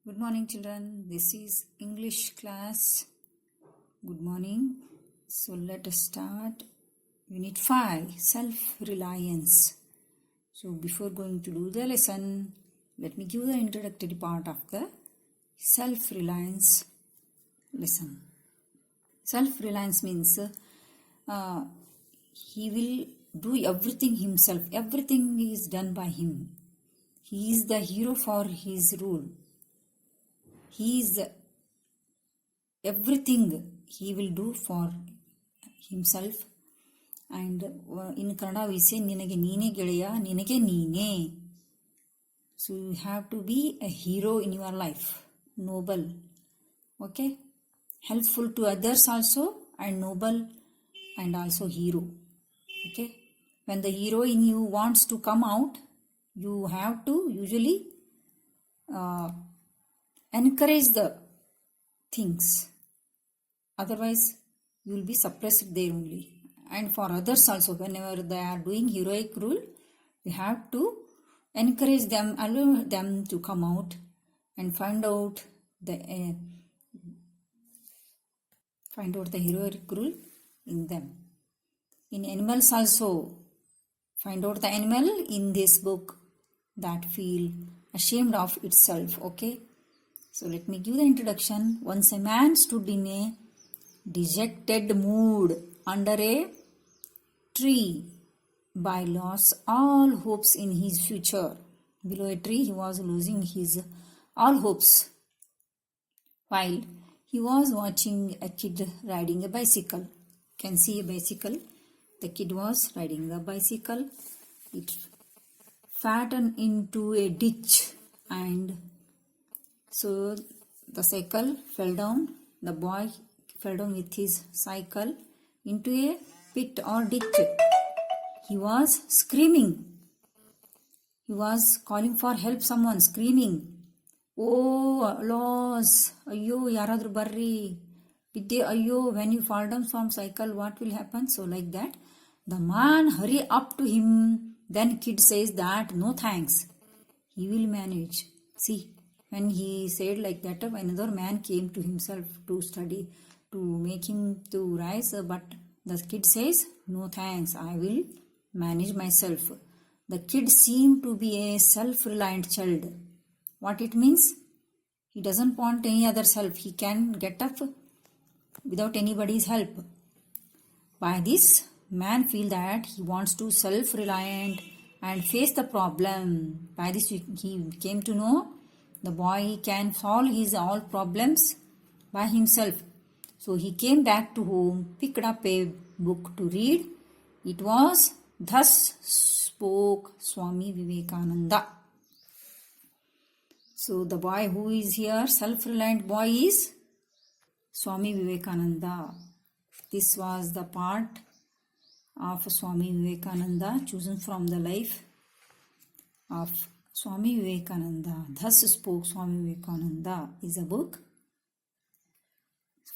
Good morning, children. This is English class. Good morning. So let us start Unit 5, Self-Reliance. So before going to do the lesson, let me give the introductory part of the Self-Reliance lesson. Self-reliance means he will do everything himself. Everything is done by him. He is the hero for his role. He is everything he will do for himself. And in Kannada we say ninage neene ಗೆಳೆಯ ನಿನಗೆ ನೀನೆ. So you have to be a hero in your life, noble, okay, helpful to others also, and noble and also hero. Okay, when the hero in you wants to come out, you have to usually encourage the things, otherwise you will be suppressed there only. And for others also, whenever they are doing heroic role, we have to encourage them, allow them to come out and find out the heroic role in them. In animals also, find out the animal in this book that feel ashamed of itself. Okay, so let me give the introduction. Once a man stood in a dejected mood under a tree, by lost all hopes in his future. Below a tree he was losing his all hopes, while he was watching a kid riding a bicycle. You can see a bicycle. The kid was riding the bicycle. It flattened into a ditch, and so the cycle fell down. The boy fell down with his cycle into a pit or ditch. He was screaming. He was calling for help, someone screaming. Oh, loss! Ayyo, yaradru barri. Bidde, ayyo, when you fall down from cycle, what will happen? So like that, the man hurry up to him. Then kid says that, no thanks. He will manage. See, when he said like that, another man came to himself to study, to make him to rise, but the kid says, no thanks, I will manage myself. The kid seemed to be a self-reliant child. What it means? He doesn't want any other's help. He can get up without anybody's help. By this, man feel that he wants to self-reliant and face the problem. By this, he came to know the boy can solve his all problems by himself. So he came back to home, picked up a book to read. It was Thus Spoke Swami Vivekananda. So the boy who is here, self-reliant boy, is Swami Vivekananda. This was the part of Swami Vivekananda chosen from the life of Swami Vivekananda. Thus Spoke Swami Vivekananda is a book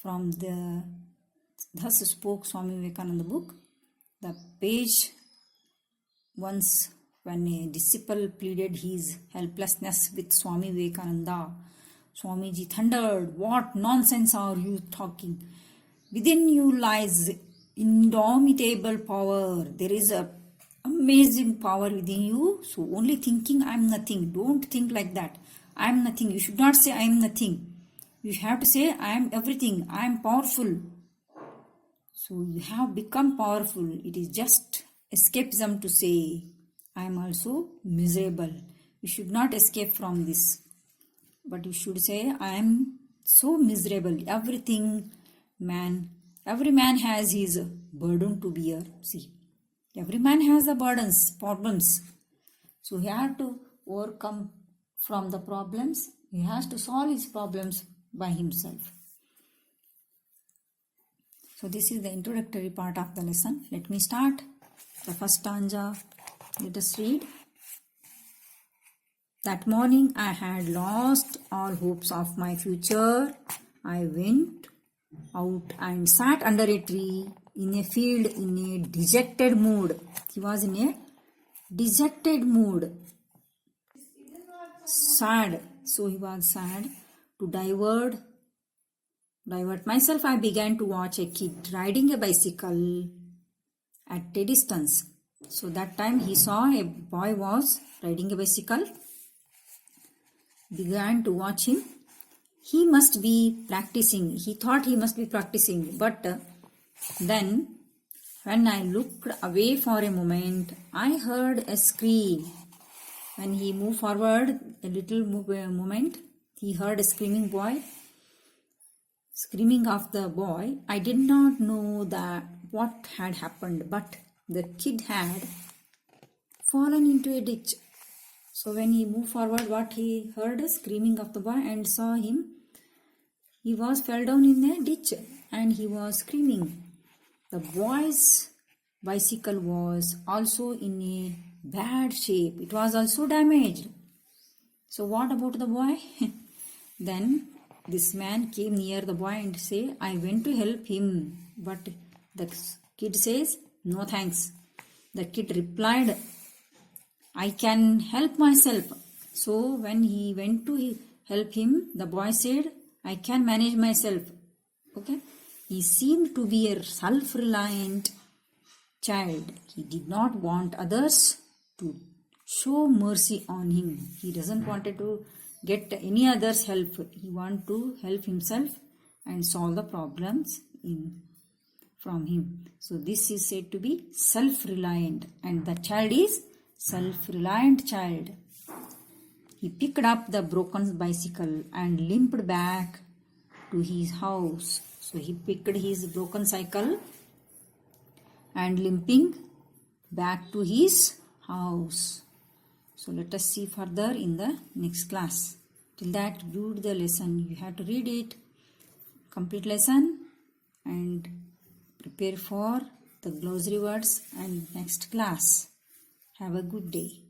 from the Thus Spoke Swami Vivekananda book. The page, once when a disciple pleaded his helplessness with Swami Vivekananda, Swamiji thundered, "What nonsense are you talking? Within you lies indomitable power. There is a amazing power within you. So only thinking I am nothing. Don't think like that. I am nothing. You should not say I am nothing. You have to say I am everything. I am powerful." So you have become powerful. It is just escapism to say I am also miserable. You should not escape from this, but you should say I am so miserable. Every man has his burden to bear. See, every man has the burdens, problems. So he has to overcome from the problems. He has to solve his problems by himself. So this is the introductory part of the lesson. Let me start the first stanza. Let us read. That morning I had lost all hopes of my future. I went out and sat under a tree in a field in a dejected mood. He was in a dejected mood. Sad. So he was sad. To divert myself, I began to watch a kid riding a bicycle at a distance. So that time he saw a boy was riding a bicycle. Began to watch him. He must be practicing. He thought he must be practicing. But then when I looked away for a moment, I heard a scream. When he moved forward a little moment, he heard a screaming of the boy. I did not know that what had happened, but the kid had fallen into a ditch. So when he moved forward, what he heard a screaming of the boy and saw him. He was fell down in a ditch and he was screaming. The boy's bicycle was also in a bad shape. It was also damaged. So what about the boy? Then this man came near the boy and said, I went to help him. But the kid says, no thanks. The kid replied, I can help myself. So when he went to help him, the boy said, I can manage myself. Okay. He seemed to be a self-reliant child. He did not want others to show mercy on him. He doesn't want to get any other's help. He wants to help himself and solve the problems from him. So this is said to be self-reliant, and the child is self-reliant child. He picked up the broken bicycle and limped back to his house. So he picked his broken cycle and limping back to his house. So let us see further in the next class. Till that, do the lesson. You have to read it, complete lesson, and prepare for the glossary words and next class. Have a good day.